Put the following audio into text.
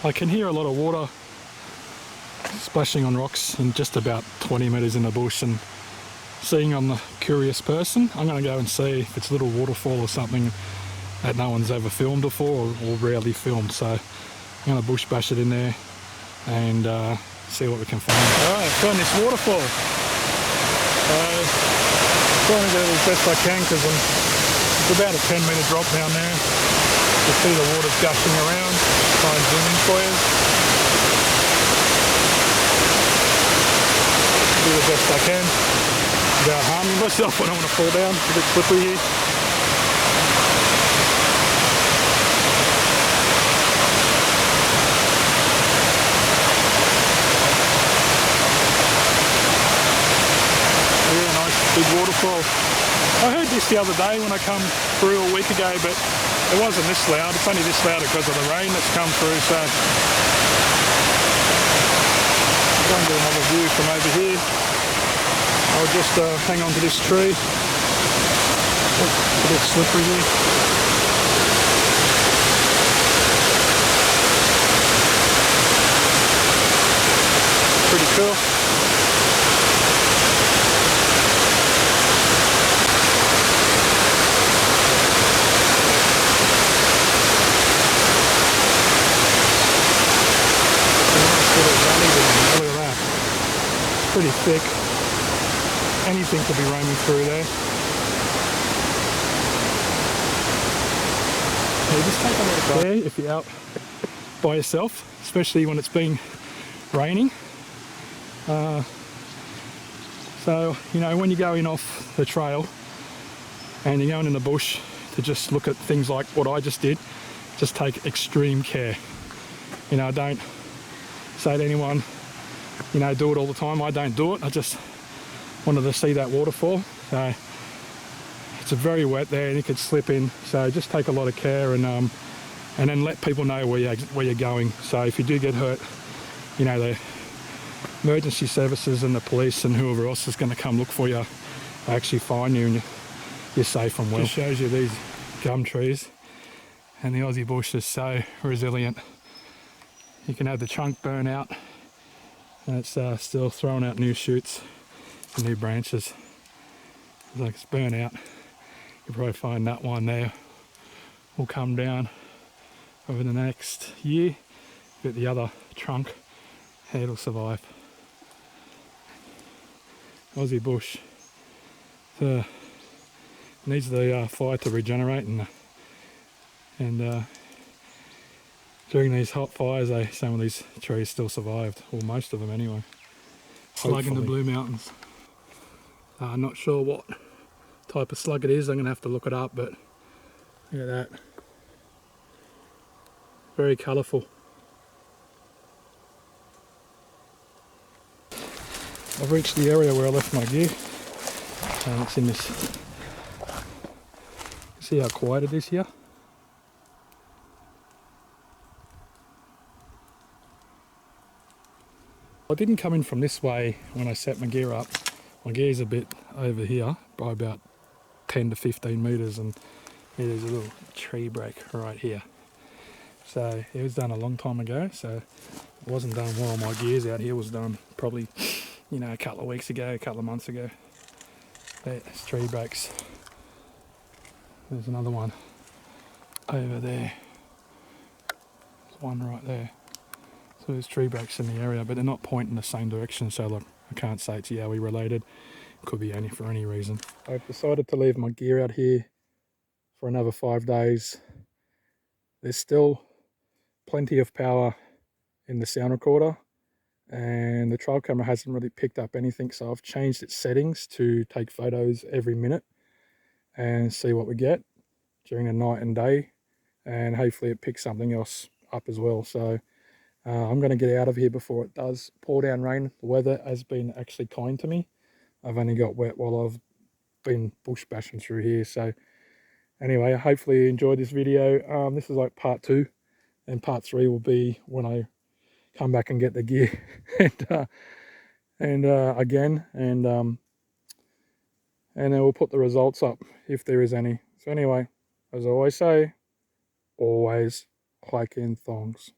I can hear a lot of water splashing on rocks in just about 20 metres in the bush, and seeing I'm the curious person, I'm going to go and see if it's a little waterfall or something that no one's ever filmed before or rarely filmed. So I'm going to bush bash it in there and see what we can find. Alright, I've found this waterfall. Trying to get it as best I can because it's about a 10-metre drop down there. You see the water's gushing around. Try and zoom in for you. Do the best I can without harming myself. I don't want to fall down. It's a bit slippery here. Yeah, nice big waterfall. I heard this the other day when I come through a week ago, but it wasn't this loud. It's only this loud because of the rain that's come through. So I'm going to get another view from over here. I'll just hang on to this tree. Oh, a bit slippery here. Pretty cool. Look at that. Pretty thick. Anything could be roaming through there. Yeah, just take a look there if you're out by yourself, especially when it's been raining. So, you know, when you're going off the trail and you're going in the bush to just look at things like what I just did, just take extreme care. You know, don't say to anyone, you know, do it all the time. I don't do it. I just wanted to see that waterfall. So it's very wet there and you could slip in. So just take a lot of care and then let people know where you're going. So if you do get hurt, you know, the emergency services and the police and whoever else is going to come look for you, they actually find you and you're safe and well. Just shows you these gum trees, and the Aussie bush is so resilient. You can have the trunk burn out and it's still throwing out new shoots and new branches. It's like it's burnt out. You'll probably find that one there will come down over the next year, but the other trunk, it'll survive. Aussie bush needs the fire to regenerate, and during these hot fires, some of these trees still survived, or most of them anyway. Slug in the Blue Mountains. I'm not sure what type of slug it is. I'm going to have to look it up, but look at that. Very colourful. I've reached the area where I left my gear. It's in this. See how quiet it is here? I didn't come in from this way when I set my gear up. My gear's a bit over here by about 10 to 15 metres, and yeah, there's a little tree break right here. So it was done a long time ago, so it wasn't done while my gear's out here. It was done probably, you know, a couple of weeks ago, a couple of months ago. There's tree breaks. There's another one over there. There's one right there. So there's tree breaks in the area, but they're not pointing the same direction, so like, I can't say it's YOWIE related. It could be for any reason. I've decided to leave my gear out here for another 5 days. There's still plenty of power in the sound recorder, and the trail camera hasn't really picked up anything, so I've changed its settings to take photos every minute and see what we get during the night and day, and hopefully it picks something else up as well. So I'm going to get out of here before it does pour down rain. The weather has been actually kind to me. I've only got wet while I've been bush bashing through here. So anyway, hopefully you enjoyed this video. This is like part 2, and part 3 will be when I come back and get the gear and again, and then we'll put the results up if there is any. So anyway, as I always say, always hike in thongs.